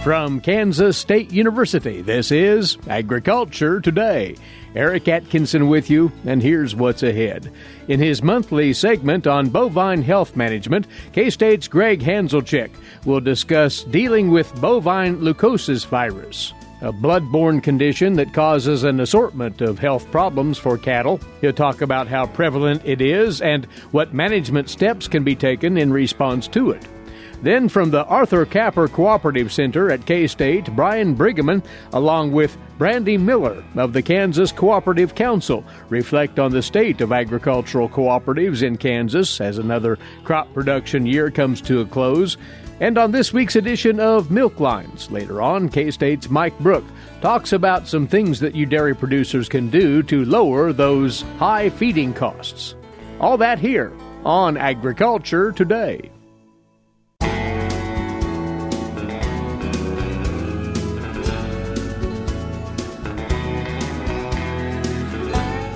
From Kansas State University, this is Agriculture Today. Eric Atkinson with you, and here's what's ahead. In his monthly segment on bovine health management, K-State's Gregg Hanzlicek will discuss dealing with bovine leukosis virus, a blood-borne condition that causes an assortment of health problems for cattle. He'll talk about how prevalent it is and what management steps can be taken in response to it. Then from the Arthur Capper Cooperative Center at K-State, Briggeman, along with Brandi Miller of the Kansas Cooperative Council, reflect on the state of agricultural cooperatives in Kansas as another crop production year comes to a close. And on this week's edition of Milk Lines, later on, K-State's Mike Brouk talks about some things that you dairy producers can do to lower those high feeding costs. All that here on Agriculture Today.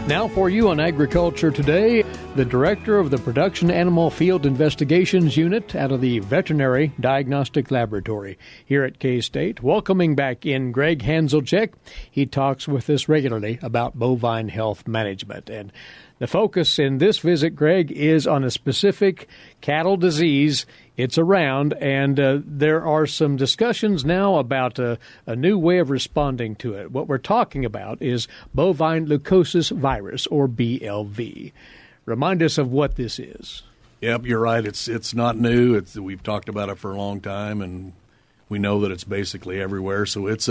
Now for you on Agriculture Today, the director of the Production Animal Field Investigations Unit out of the Veterinary Diagnostic Laboratory here at K-State. Welcoming back in Gregg Hanzlicek. He talks with us regularly about bovine health management. And the focus in this visit, Gregg, is on a specific cattle disease. It's around, and there are some discussions now about a new way of responding to it. What we're talking about is bovine leukosis virus, or BLV. Remind us of what this is. Yep, you're right. It's not new. We've talked about it for a long time, and we know that it's basically everywhere. So it's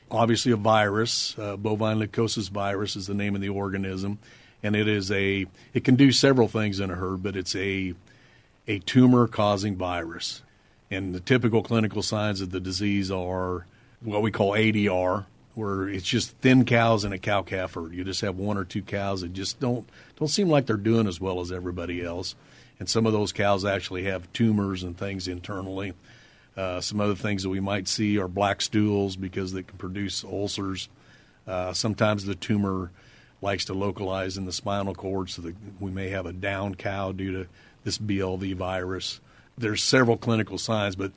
obviously a virus. Bovine leukosis virus is the name of the organism, and it can do several things in a herd, but it's a tumor-causing virus. And the typical clinical signs of the disease are what we call ADR, where it's just thin cows in a cow-calf herd. You just have one or two cows that just don't seem like they're doing as well as everybody else. And some of those cows actually have tumors and things internally. Some other things that we might see are black stools because they can produce ulcers. Sometimes the tumor likes to localize in the spinal cord, so that we may have a down cow due to this BLV virus. There's several clinical signs, but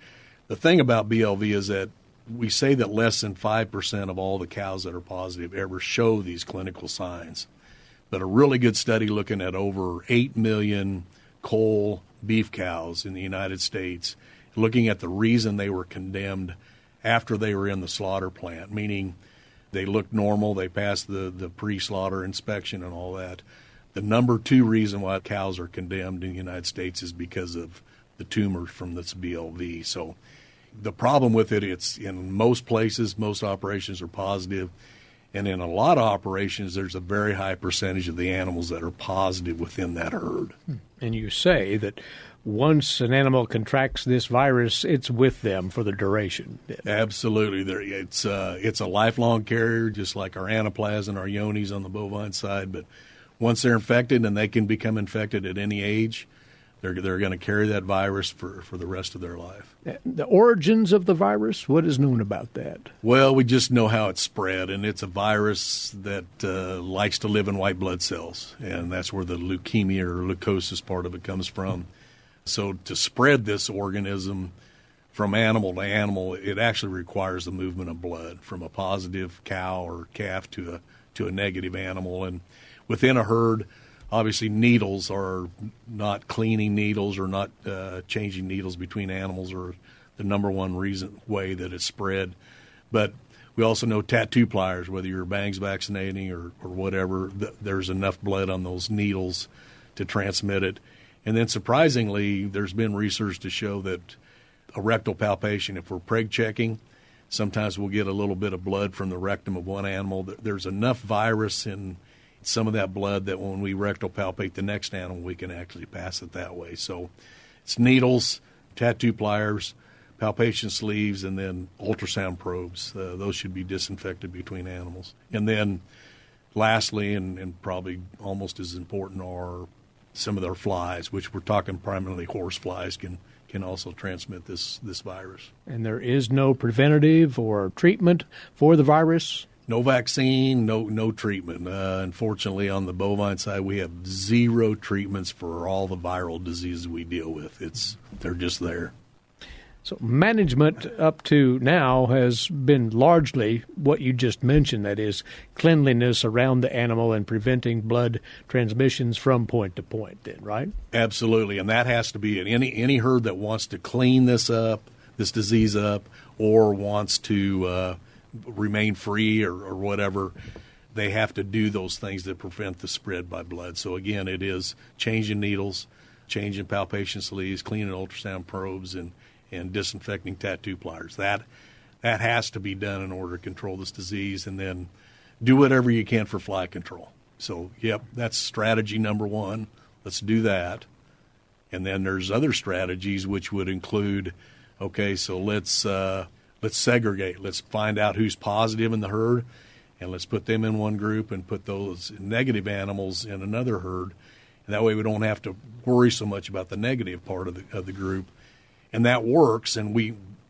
the thing about BLV is that we say that less than 5% of all the cows that are positive ever show these clinical signs. But a really good study looking at over 8 million coal beef cows in the United States, looking at the reason they were condemned after they were in the slaughter plant, meaning they looked normal, they passed the pre-slaughter inspection and all that. The number 2 reason why cows are condemned in the United States is because of the tumors from this BLV. So the problem with it, it's in most places, most operations are positive. And in a lot of operations, there's a very high percentage of the animals that are positive within that herd. And you say that once an animal contracts this virus, it's with them for the duration. Absolutely. It's a lifelong carrier, just like our anaplasm and our yonis on the bovine side. But once they're infected, and they can become infected at any age, they're going to carry that virus for the rest of their life. The origins of the virus, what is known about that? Well, we just know how it's spread, and it's a virus that likes to live in white blood cells, and that's where the leukemia or leukosis part of it comes from. So to spread this organism from animal to animal, it actually requires the movement of blood from a positive cow or calf to a negative animal. And within a herd, obviously needles are not cleaning needles or not changing needles between animals are the number one way that it's spread. But we also know tattoo pliers, whether you're bangs vaccinating or whatever, there's enough blood on those needles to transmit it. And then surprisingly, there's been research to show that a rectal palpation, if we're preg checking, sometimes we'll get a little bit of blood from the rectum of one animal. There's enough virus in some of that blood that when we rectal palpate the next animal, we can actually pass it that way. So it's needles, tattoo pliers, palpation sleeves, and then ultrasound probes. Those should be disinfected between animals. And then lastly, and probably almost as important, are some of their flies, which we're talking primarily horse flies can also transmit this virus. And there is no preventative or treatment for the virus? No vaccine, no treatment. Unfortunately, on the bovine side, we have 0 treatments for all the viral diseases we deal with. They're just there. So management up to now has been largely what you just mentioned, that is cleanliness around the animal and preventing blood transmissions from point to point then, right? Absolutely, and that has to be in any herd that wants to clean this disease up, or wants to remain free or whatever, they have to do those things that prevent the spread by blood. So again, it is changing needles, changing palpation sleeves, cleaning ultrasound probes, and disinfecting tattoo pliers. That has to be done in order to control this disease, and then do whatever you can for fly control. So, yep, that's strategy number one. Let's do that. And then there's other strategies which would include, okay, so let's segregate. Let's find out who's positive in the herd, and let's put them in one group and put those negative animals in another herd. And that way we don't have to worry so much about the negative part of the group. And that works,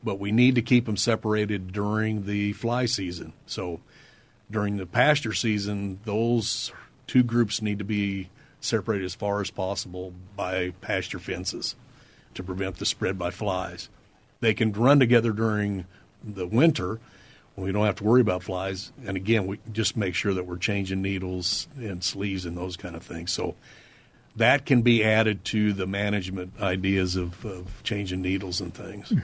but we need to keep them separated during the fly season. So during the pasture season, those two groups need to be separated as far as possible by pasture fences to prevent the spread by flies. They can run together during the winter when we don't have to worry about flies. And again, we just make sure that we're changing needles and sleeves and those kind of things. So that can be added to the management ideas of changing needles and things. I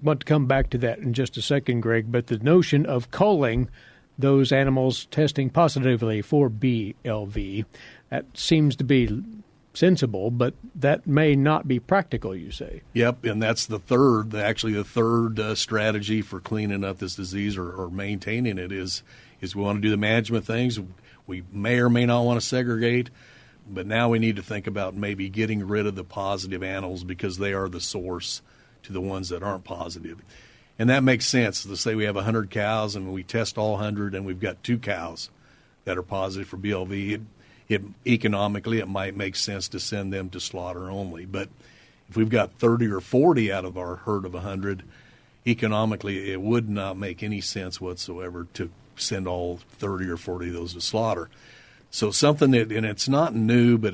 want to come back to that in just a second, Greg, but the notion of culling those animals testing positively for BLV, that seems to be sensible, but that may not be practical, you say. Yep, and that's the third strategy for cleaning up this disease or maintaining it is we want to do the management things. We may or may not want to segregate, but now we need to think about maybe getting rid of the positive animals because they are the source to the ones that aren't positive. And that makes sense. Let's say we have 100 cows and we test all 100 and we've got 2 cows that are positive for BLV. Economically, it might make sense to send them to slaughter only. But if we've got 30 or 40 out of our herd of 100, economically it would not make any sense whatsoever to send all 30 or 40 of those to slaughter. So something that, and it's not new, but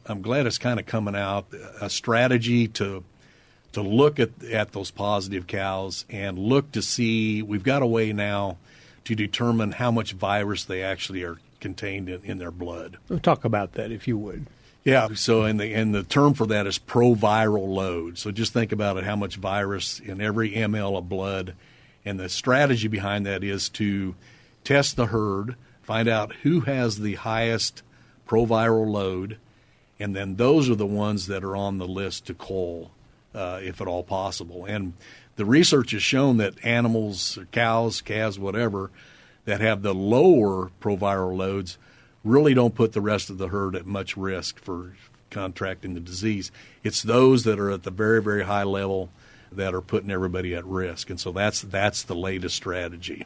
I'm glad it's kind of coming out, a strategy to look at those positive cows and look to see, we've got a way now to determine how much virus they actually are contained in their blood. We'll talk about that if you would. Yeah, so and the term for that is proviral load. So just think about it, how much virus in every ml of blood. And the strategy behind that is to test the herd, find out who has the highest proviral load, and then those are the ones that are on the list to cull, if at all possible. And the research has shown that animals, cows, calves, whatever, that have the lower proviral loads really don't put the rest of the herd at much risk for contracting the disease. It's those that are at the very, very high level that are putting everybody at risk. And so that's the latest strategy.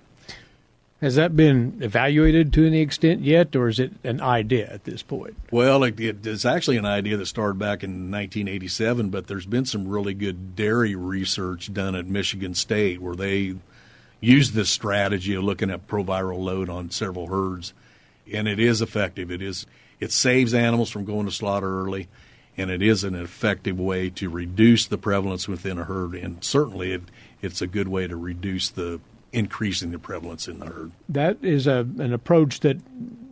Has that been evaluated to any extent yet, or is it an idea at this point? Well, it's actually an idea that started back in 1987, but there's been some really good dairy research done at Michigan State where they used this strategy of looking at proviral load on several herds, and it is effective. It saves animals from going to slaughter early, and it is an effective way to reduce the prevalence within a herd, and certainly it's a good way to reduce increasing the prevalence in the herd. That is an approach that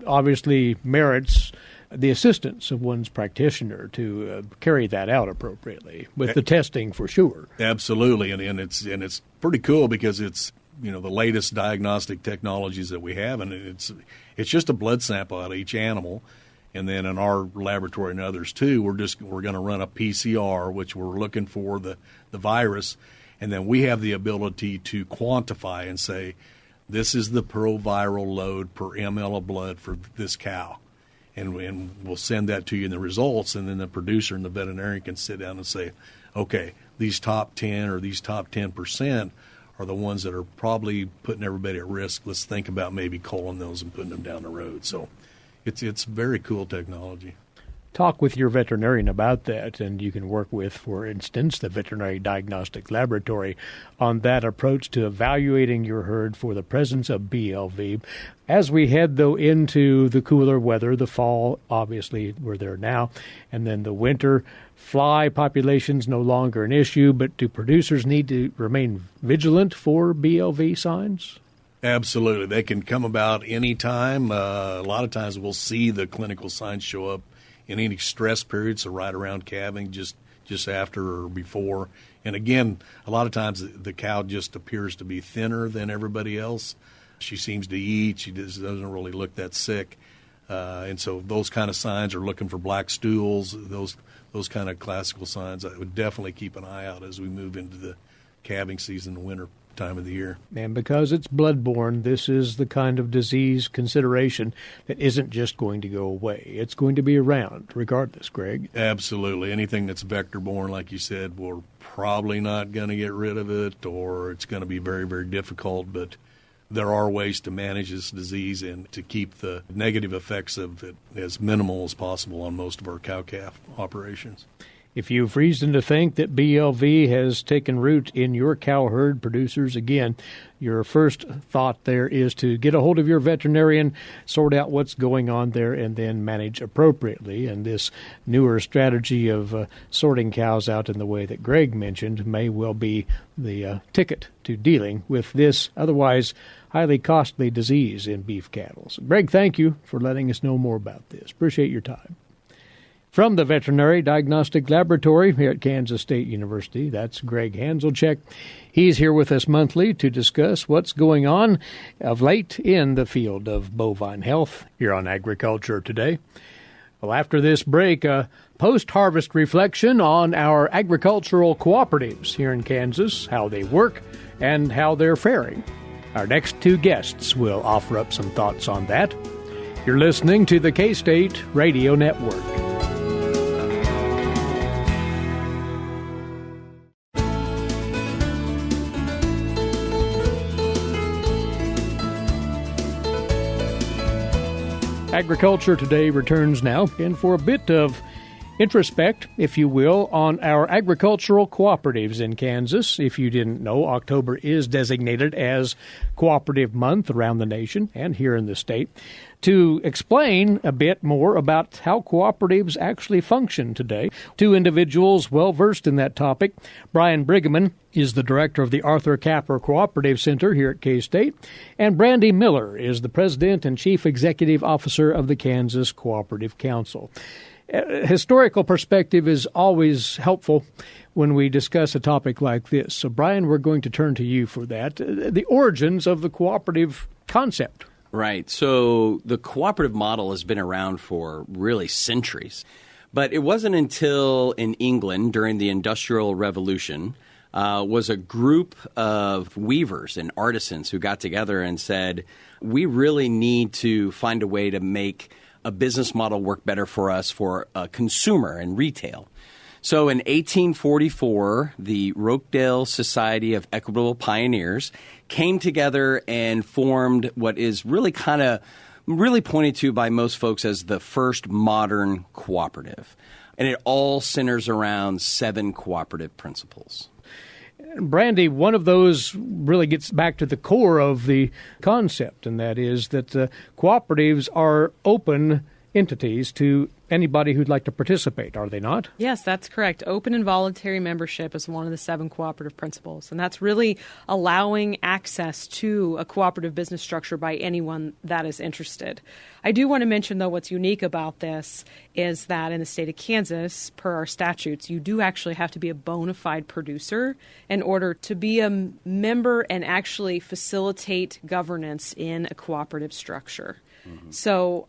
obviously merits the assistance of one's practitioner to carry that out appropriately with the testing for sure. Absolutely, and it's pretty cool because it's the latest diagnostic technologies that we have, and it's just a blood sample out of each animal, and then in our laboratory and others too, we're going to run a PCR, which we're looking for the virus. And then we have the ability to quantify and say, this is the proviral load per ml of blood for this cow. And we'll send that to you in the results, and then the producer and the veterinarian can sit down and say, okay, these top 10 or these top 10% are the ones that are probably putting everybody at risk. Let's think about maybe culling those and putting them down the road. So it's very cool technology. talk with your veterinarian about that, and you can work with, for instance, the Veterinary Diagnostic Laboratory on that approach to evaluating your herd for the presence of BLV. As we head, though, into the cooler weather, the fall, obviously, we're there now, and then the winter, fly population's no longer an issue, but do producers need to remain vigilant for BLV signs? Absolutely. They can come about any time. A lot of times we'll see the clinical signs show up in any stress periods, so right around calving, just after or before. And again, a lot of times the cow just appears to be thinner than everybody else. She seems to eat. She doesn't really look that sick. And so those kind of signs are looking for black stools, those kind of classical signs. I would definitely keep an eye out as we move into the calving season, the winter time of the year. And because it's blood-borne, this is the kind of disease consideration that isn't just going to go away. It's going to be around regardless, Gregg. Absolutely. Anything that's vector-borne, like you said, we're probably not going to get rid of it, or it's going to be very, very difficult, but there are ways to manage this disease and to keep the negative effects of it as minimal as possible on most of our cow-calf operations. If you've reason to think that BLV has taken root in your cow herd, producers, again, your first thought there is to get a hold of your veterinarian, sort out what's going on there, and then manage appropriately. And this newer strategy of sorting cows out in the way that Gregg mentioned may well be the ticket to dealing with this otherwise highly costly disease in beef cattle. So, Gregg, thank you for letting us know more about this. Appreciate your time. From the Veterinary Diagnostic Laboratory here at Kansas State University, that's Gregg Hanzlicek. He's here with us monthly to discuss what's going on of late in the field of bovine health here on Agriculture Today. Well, after this break, a post-harvest reflection on our agricultural cooperatives here in Kansas, how they work and how they're faring. Our next two guests will offer up some thoughts on that. You're listening to the K-State Radio Network. Agriculture Today returns now, and for a bit of introspect, if you will, on our agricultural cooperatives in Kansas. If you didn't know, October is designated as Cooperative Month around the nation and here in the state. To explain a bit more about how cooperatives actually function today, two individuals well-versed in that topic. Brian Briggeman is the director of the Arthur Capper Cooperative Center here at K-State, and Brandi Miller is the president and chief executive officer of the Kansas Cooperative Council. Historical perspective is always helpful when we discuss a topic like this. So, Brian, we're going to turn to you for that. The origins of the cooperative concept. Right. So the cooperative model has been around for really centuries. But it wasn't until in England during the Industrial Revolution was a group of weavers and artisans who got together and said, we really need to find a way to make a business model work better for us for a consumer and retail. So in 1844, the Rokedale Society of Equitable Pioneers came together and formed what is really really pointed to by most folks as the first modern cooperative. And it all centers around 7 cooperative principles. Brandi, one of those really gets back to the core of the concept, and that is that cooperatives are open entities to anybody who'd like to participate, are they not? Yes, that's correct. Open and voluntary membership is one of the 7 cooperative principles, and that's really allowing access to a cooperative business structure by anyone that is interested. I do want to mention, though, what's unique about this is that in the state of Kansas, per our statutes, you do actually have to be a bona fide producer in order to be a member and actually facilitate governance in a cooperative structure. Mm-hmm. So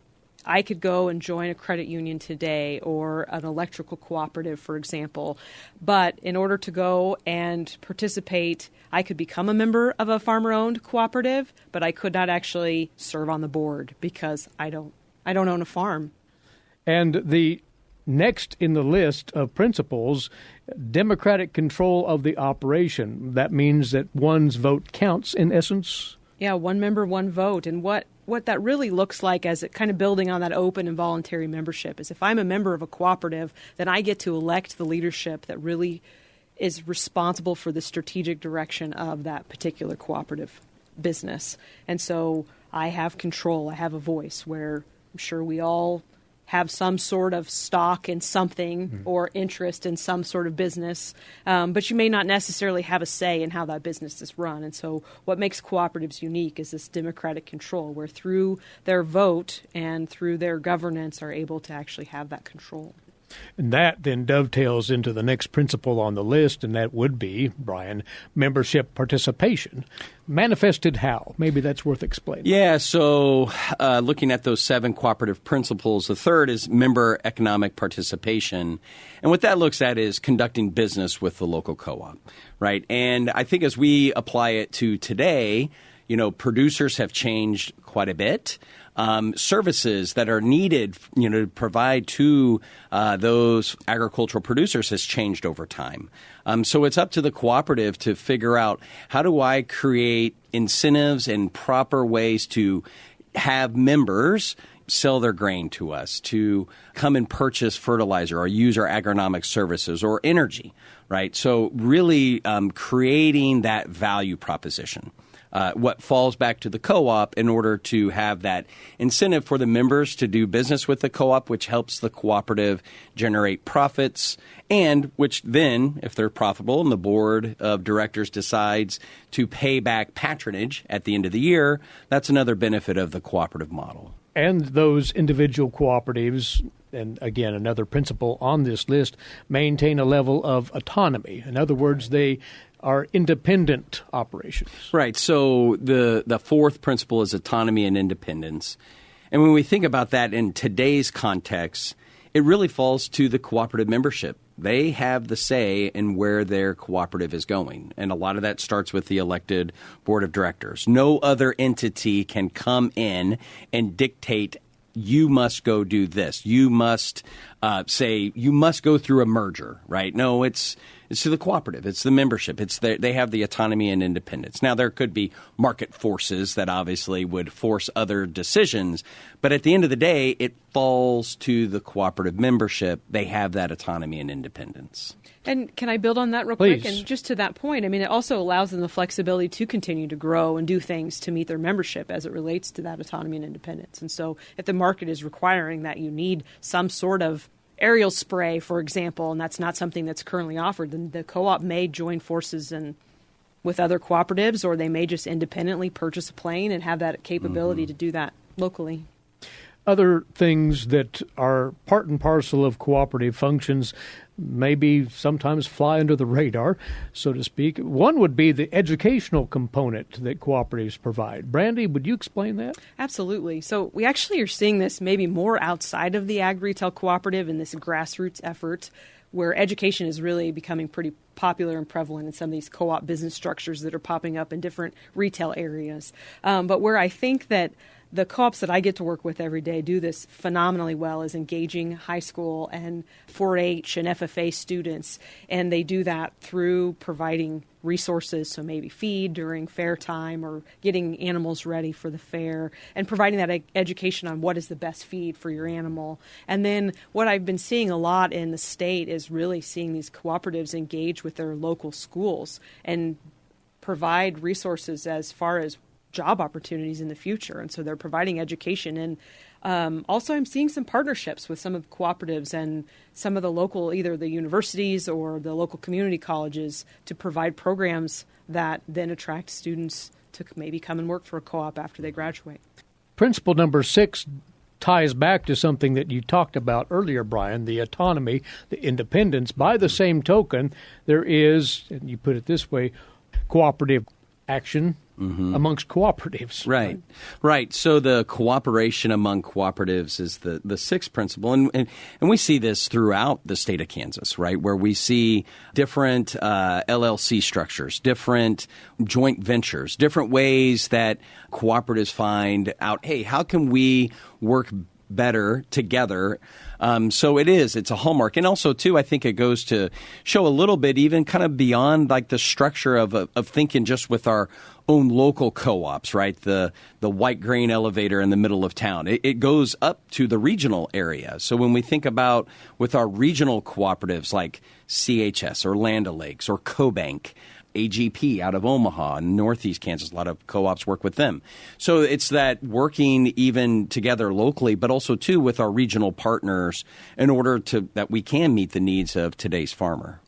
I could go and join a credit union today or an electrical cooperative, for example. But in order to go and participate, I could become a member of a farmer-owned cooperative, but I could not actually serve on the board because I don't own a farm. And the next in the list of principles, democratic control of the operation. That means that one's vote counts, in essence? Yeah, one member, one vote. And what what that really looks like, as it kind of building on that open and voluntary membership, is if I'm a member of a cooperative, then I get to elect the leadership that really is responsible for the strategic direction of that particular cooperative business. And so I have control, I have a voice, where I'm sure we all have some sort of stock in something or interest in some sort of business, but you may not necessarily have a say in how that business is run. And so what makes cooperatives unique is this democratic control, where through their vote and through their governance are able to actually have that control. And that then dovetails into the next principle on the list, and that would be, Brian, membership participation. Manifested how? Maybe that's worth explaining. Yeah, so looking at those 7 cooperative principles, the third is member economic participation. And what that looks at is conducting business with the local co-op, right? And I think as we apply it to today, producers have changed quite a bit. Services that are needed, to provide to those agricultural producers has changed over time. So it's up to the cooperative to figure out, how do I create incentives and proper ways to have members sell their grain to us, to come and purchase fertilizer or use our agronomic services or energy, right? So really creating that value proposition. What falls back to the co-op in order to have that incentive for the members to do business with the co-op, which helps the cooperative generate profits, and which then, if they're profitable and the board of directors decides to pay back patronage at the end of the year, that's another benefit of the cooperative model. And those individual cooperatives, and again, another principle on this list, maintain a level of autonomy. In other words, they are independent operations. Right. So the fourth principle is autonomy and independence. And when we think about that in today's context, it really falls to the cooperative membership. They have the say in where their cooperative is going. And a lot of that starts with the elected board of directors. No other entity can come in and dictate, you must go do this. You must say you must go through a merger, right? No, it's to the cooperative. It's the membership. They have the autonomy and independence. Now, there could be market forces that obviously would force other decisions, but at the end of the day, it falls to the cooperative membership. They have that autonomy and independence. And can I build on that real Please. quick? And just to that point, I mean, it also allows them the flexibility to continue to grow and do things to meet their membership as it relates to that autonomy and independence. And so if the market is requiring that you need some sort of aerial spray, for example, and that's not something that's currently offered, then the co-op may join forces with other cooperatives, or they may just independently purchase a plane and have that capability to do that locally. Other things that are part and parcel of cooperative functions maybe sometimes fly under the radar, so to speak. One would be the educational component that cooperatives provide. Brandi, would you explain that? Absolutely. So we actually are seeing this maybe more outside of the ag-retail cooperative in this grassroots effort, where education is really becoming pretty popular and prevalent in some of these co-op business structures that are popping up in different retail areas. But where I think that the co-ops that I get to work with every day do this phenomenally well is engaging high school and 4-H and FFA students, and they do that through providing resources, so maybe feed during fair time or getting animals ready for the fair, and providing that education on what is the best feed for your animal. And then what I've been seeing a lot in the state is really seeing these cooperatives engage with their local schools and provide resources as far as job opportunities in the future. And so they're providing education. And also I'm seeing some partnerships with some of the cooperatives and some of the local, either the universities or the local community colleges, to provide programs that then attract students to maybe come and work for a co-op after they graduate. Principle number 6 ties back to something that you talked about earlier, Brian, the autonomy, the independence. By the same token, there is, and you put it this way, cooperative action amongst cooperatives. Right. So the cooperation among cooperatives is the sixth principle. And we see this throughout the state of Kansas, right, where we see different LLC structures, different joint ventures, different ways that cooperatives find out, hey, how can we work better together. So it's a hallmark. And also, too, I think it goes to show a little bit even kind of beyond like the structure of thinking just with our own local co-ops, right? The white grain elevator in the middle of town. It goes up to the regional area. So when we think about with our regional cooperatives like CHS or Land O'Lakes or CoBank, AGP out of Omaha and Northeast Kansas, a lot of co-ops work with them. So it's that working even together locally, but also, too, with our regional partners in order that we can meet the needs of today's farmer.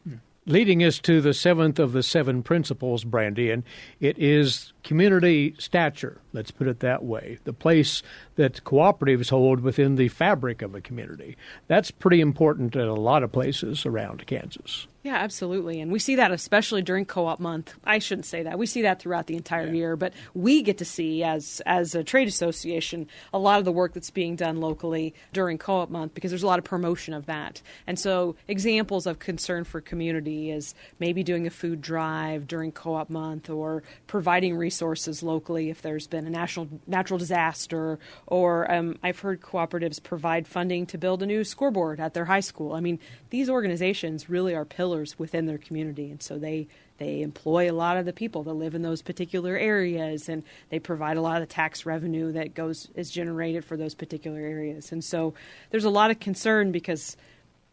Leading us to the seventh of the seven principles, Brandi, and it is community stature, let's put it that way, the place that cooperatives hold within the fabric of a community. That's pretty important at a lot of places around Kansas. Yeah, absolutely. And we see that especially during Co-op Month. I shouldn't say that. We see that throughout the entire year. But we get to see, as a trade association, a lot of the work that's being done locally during Co-op Month because there's a lot of promotion of that. And so examples of concern for community is maybe doing a food drive during Co-op Month or providing resources locally if there's been a natural disaster. Or I've heard cooperatives provide funding to build a new scoreboard at their high school. I mean, these organizations really are pillars within their community, and so they employ a lot of the people that live in those particular areas, and they provide a lot of the tax revenue that is generated for those particular areas. And so there's a lot of concern because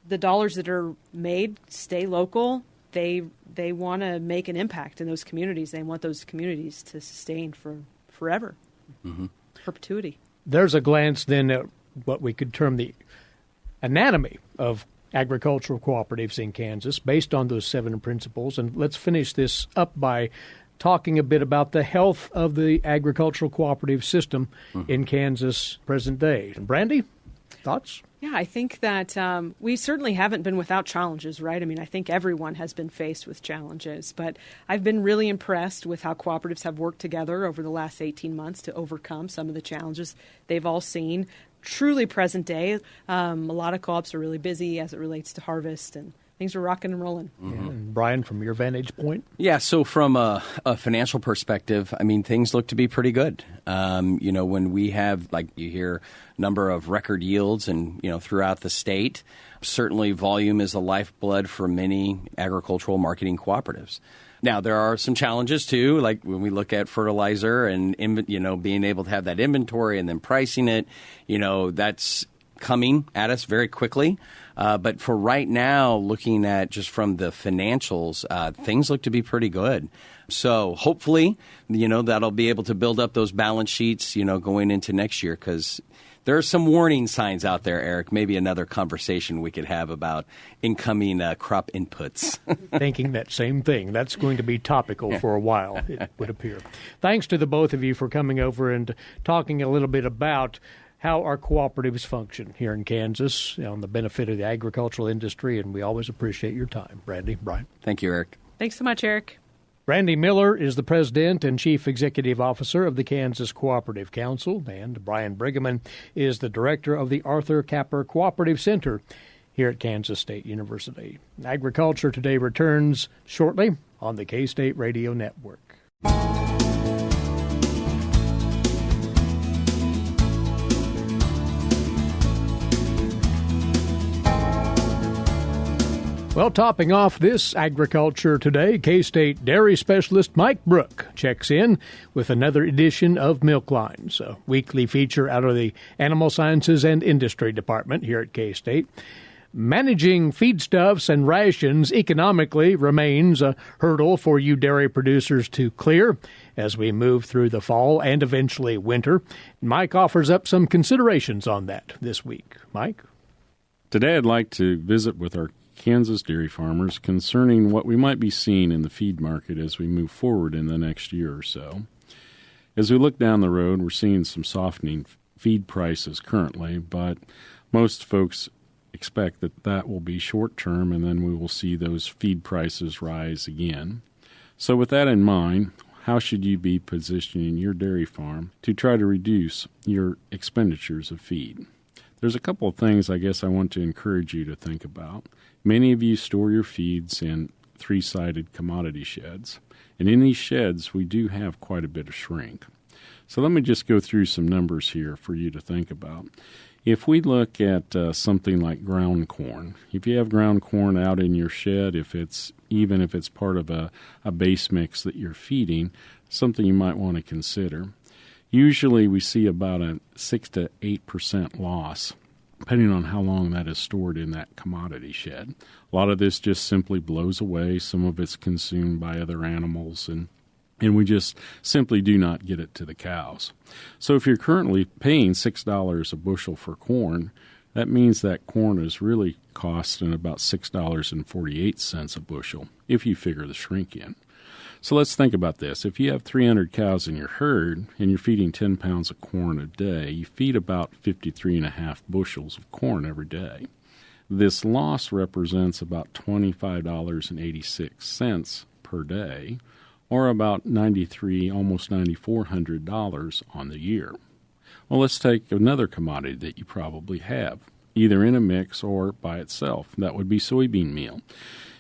the dollars that are made stay local. They want to make an impact in those communities. They want those communities to sustain for forever, perpetuity. There's a glance then at what we could term the anatomy of agricultural cooperatives in Kansas based on those seven principles. And let's finish this up by talking a bit about the health of the agricultural cooperative system in Kansas present day. And Brandi, thoughts? Yeah, I think that we certainly haven't been without challenges, right? I mean, I think everyone has been faced with challenges, but I've been really impressed with how cooperatives have worked together over the last 18 months to overcome some of the challenges they've all seen. Truly present day. A lot of co-ops are really busy as it relates to harvest, and things are rocking and rolling. And Brian, from your vantage point? Yeah, so from a financial perspective, I mean, things look to be pretty good. When we have, like you hear, number of record yields and, throughout the state, certainly volume is the lifeblood for many agricultural marketing cooperatives. Now, there are some challenges, too, like when we look at fertilizer and, being able to have that inventory and then pricing it, that's coming at us very quickly. But for right now, looking at just from the financials, things look to be pretty good. So hopefully, that'll be able to build up those balance sheets, going into next year because there are some warning signs out there, Eric. Maybe another conversation we could have about incoming crop inputs. Thinking that same thing. That's going to be topical for a while, it would appear. Thanks to the both of you for coming over and talking a little bit about how our cooperatives function here in Kansas on the benefit of the agricultural industry, and we always appreciate your time. Brandi, Brian. Thank you, Eric. Thanks so much, Eric. Brandi Miller is the President and Chief Executive Officer of the Kansas Cooperative Council, and Brian Briggeman is the Director of the Arthur Capper Cooperative Center here at Kansas State University. Agriculture Today returns shortly on the K-State Radio Network. Well, topping off this Agriculture Today, K-State dairy specialist Mike Brouk checks in with another edition of Milk Lines, a weekly feature out of the Animal Sciences and Industry Department here at K-State. Managing feedstuffs and rations economically remains a hurdle for you dairy producers to clear as we move through the fall and eventually winter. Mike offers up some considerations on that this week. Mike? Today I'd like to visit with our Kansas dairy farmers concerning what we might be seeing in the feed market as we move forward in the next year or so. As we look down the road, we're seeing some softening feed prices currently, but most folks expect that will be short-term, and then we will see those feed prices rise again. So with that in mind, how should you be positioning your dairy farm to try to reduce your expenditures of feed? There's a couple of things I guess I want to encourage you to think about. Many of you store your feeds in three-sided commodity sheds, and in these sheds we do have quite a bit of shrink. So let me just go through some numbers here for you to think about. If we look at something like ground corn, if you have ground corn out in your shed, even if it's part of a base mix that you're feeding, something you might want to consider. Usually we see about a 6 to 8% loss, depending on how long that is stored in that commodity shed. A lot of this just simply blows away. Some of it's consumed by other animals, and we just simply do not get it to the cows. So if you're currently paying $6 a bushel for corn, that means that corn is really costing about $6.48 a bushel if you figure the shrink in. So let's think about this. If you have 300 cows in your herd and you're feeding 10 pounds of corn a day, you feed about 53.5 bushels of corn every day. This loss represents about $25.86 per day, or about almost $9,400 on the year. Well, let's take another commodity that you probably have, either in a mix or by itself. That would be soybean meal.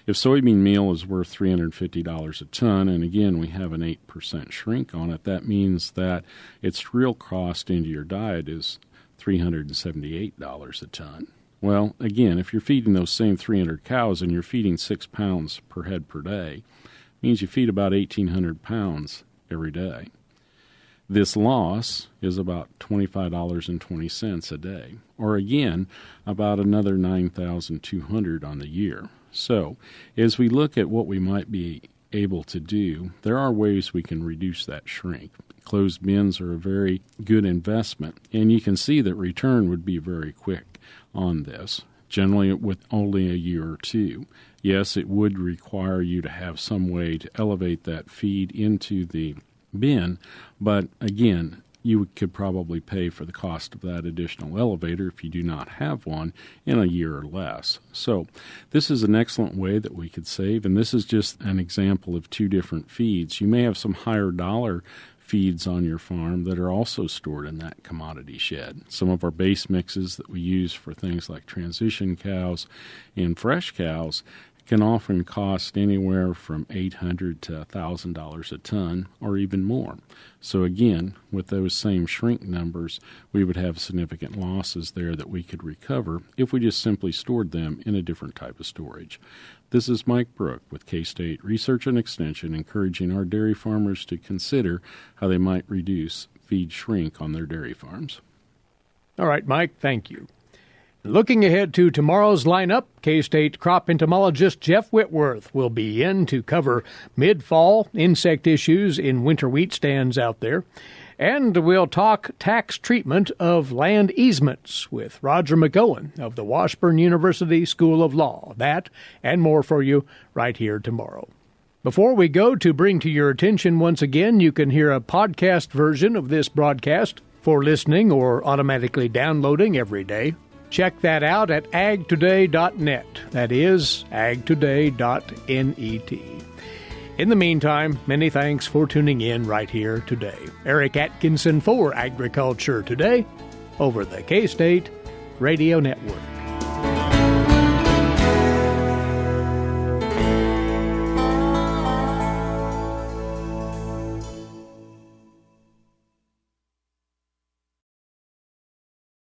If soybean meal is worth $350 a ton, and again, we have an 8% shrink on it, that means that its real cost into your diet is $378 a ton. Well, again, if you're feeding those same 300 cows and you're feeding 6 pounds per head per day, means you feed about 1,800 pounds every day. This loss is about $25.20 a day, or again, about another $9,200 on the year. So, as we look at what we might be able to do, there are ways we can reduce that shrink. Closed bins are a very good investment, and you can see that return would be very quick on this, generally with only a year or two. Yes, it would require you to have some way to elevate that feed into the bin, but again, you could probably pay for the cost of that additional elevator if you do not have one in a year or less. So this is an excellent way that we could save, and this is just an example of two different feeds. You may have some higher dollar feeds on your farm that are also stored in that commodity shed. Some of our base mixes that we use for things like transition cows and fresh cows can often cost anywhere from $800 to $1,000 a ton or even more. So again, with those same shrink numbers, we would have significant losses there that we could recover if we just simply stored them in a different type of storage. This is Mike Brouk with K-State Research and Extension, encouraging our dairy farmers to consider how they might reduce feed shrink on their dairy farms. All right, Mike, thank you. Looking ahead to tomorrow's lineup, K-State crop entomologist Jeff Whitworth will be in to cover mid-fall insect issues in winter wheat stands out there. And we'll talk tax treatment of land easements with Roger McGowan of the Washburn University School of Law. That and more for you right here tomorrow. Before we go to bring to your attention once again, you can hear a podcast version of this broadcast for listening or automatically downloading every day. Check that out at agtoday.net. That is agtoday.net. In the meantime, many thanks for tuning in right here today. Eric Atkinson for Agriculture Today over the K-State Radio Network.